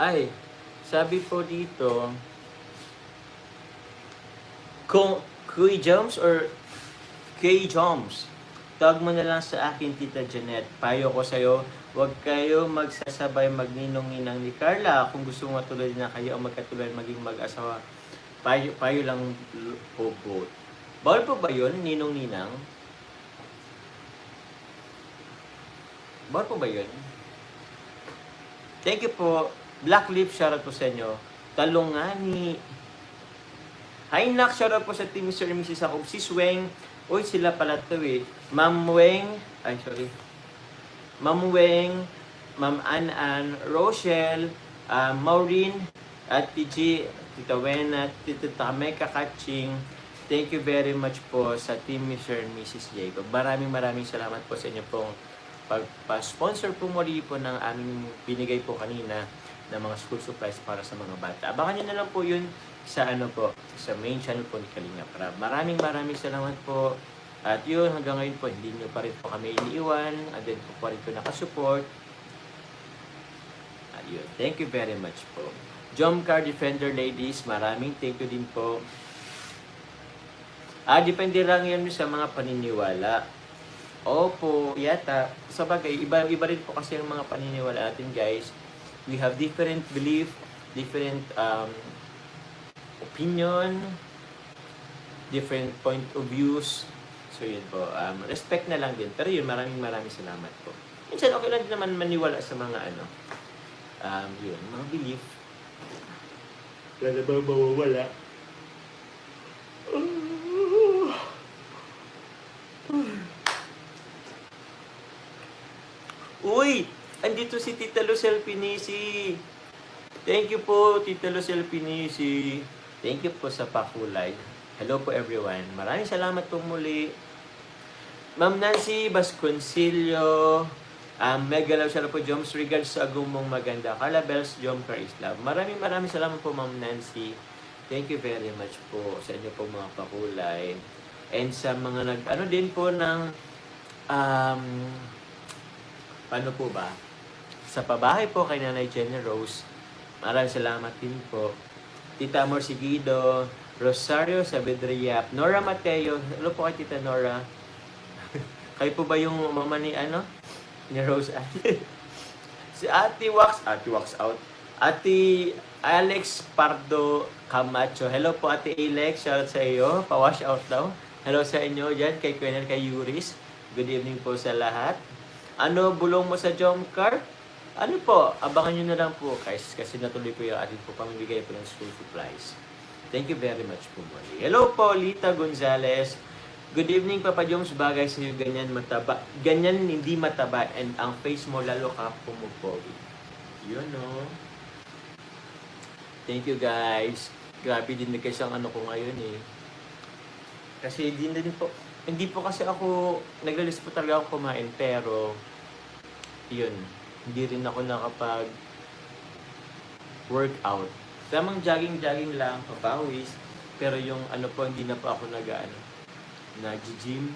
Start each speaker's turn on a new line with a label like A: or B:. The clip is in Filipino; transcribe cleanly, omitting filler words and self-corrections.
A: Ay, sabi po dito, kung Kuy Joms or Kay Joms, tawag mo na lang sa akin, Tita Janet. Payo ko sa'yo, huwag kayo magsasabay magninong-ninang ni Carla. Kung gusto mo matuloy na kayo o magkatuloy maging mag-asawa, payo lang po po. Bawal po ba yun, ninong-ninang? Bawal po ba yun? Thank you po. Black Lip, shoutout po sa inyo. Talongani. Hi, Nak, shoutout po sa team Mr. and Mrs. Jacob. Si Sweng. Uy, sila pala to eh. Ma'am Weng. Ay, sorry. Ma'am Weng. Ma'am An, Rochelle. Maureen. At Tiji. Tita Wena. Tita Tame Kakaching. Thank you very much po sa team Mr. and Mrs. Jacob. Maraming salamat po sa inyo pong pagpa-sponsor po muli po ng aming binigay po kanina na mga school supplies para sa mga bata. Abangan nyo na lang po yun sa sa main channel po ni Kalinga Prab. Maraming salamat po. At yun, hanggang ngayon po, hindi nyo pa rin po kami iniiwan. And then po pa rin po nakasupport. At yun, thank you very much po. Jomcar Defender Ladies, maraming thank you din po. Depende lang yan sa mga paniniwala. Opo, yata. Sa bagay, iba rin po kasi ang mga paniniwala natin, guys. We have different belief, different opinion, different point of views. So yun po, respect na lang din. Pero yun, maraming salamat po. Minsan okay lang din naman maniwala sa mga yun, mga belief. Wala ba mawawala? Uy! Andito si Tita Lucel Pinisi. Thank you po, Tita Lucel Pinisi. Thank you po sa pakulay. Hello po everyone. Maraming salamat po muli. Ma'am Nancy Vasconcillo. Mega love siya po, Joms. Regards sa agumong maganda. Carla Bells, Jomcar is love. Maraming salamat po, Ma'am Nancy. Thank you very much po sa inyo po mga pakulay. And sa mga din po ng paano po ba? Sa pabahay po kay Nanay Jenny Rose, maraming salamat din po. Tita Amor Sigido, Rosario Sabedria, Nora Mateo, hello po kay Tita Nora. Kayo po ba yung mama ni ni Rose? Si Ate Wax out. Ate Alex Pardo Camacho, hello po Ate Alex, shoutout sa iyo, pa-wash out daw. Hello sa inyo dyan, kay Quenel, kay Yuris. Good evening po sa lahat. Bulong mo sa Jomcar? Po, abangan nyo na lang po guys, kasi natuloy po yung ating po pamimigay po ng school supplies. Thank you very much po muli. Hello po, Lita Gonzalez. Good evening, Papa Joms. Bagay sa iyo ganyan mataba. Ganyan hindi mataba and ang face mo lalo ka pumupogi. Yun no. Thank you guys. Grabe din guys ang ko ngayon eh. Kasi hindi po kasi ako, naglalis po talaga ako kumain, pero yun, hindi rin ako nakapag-workout. Tamang jogging lang, papawis, pero yung po, hindi na po ako nag-gym.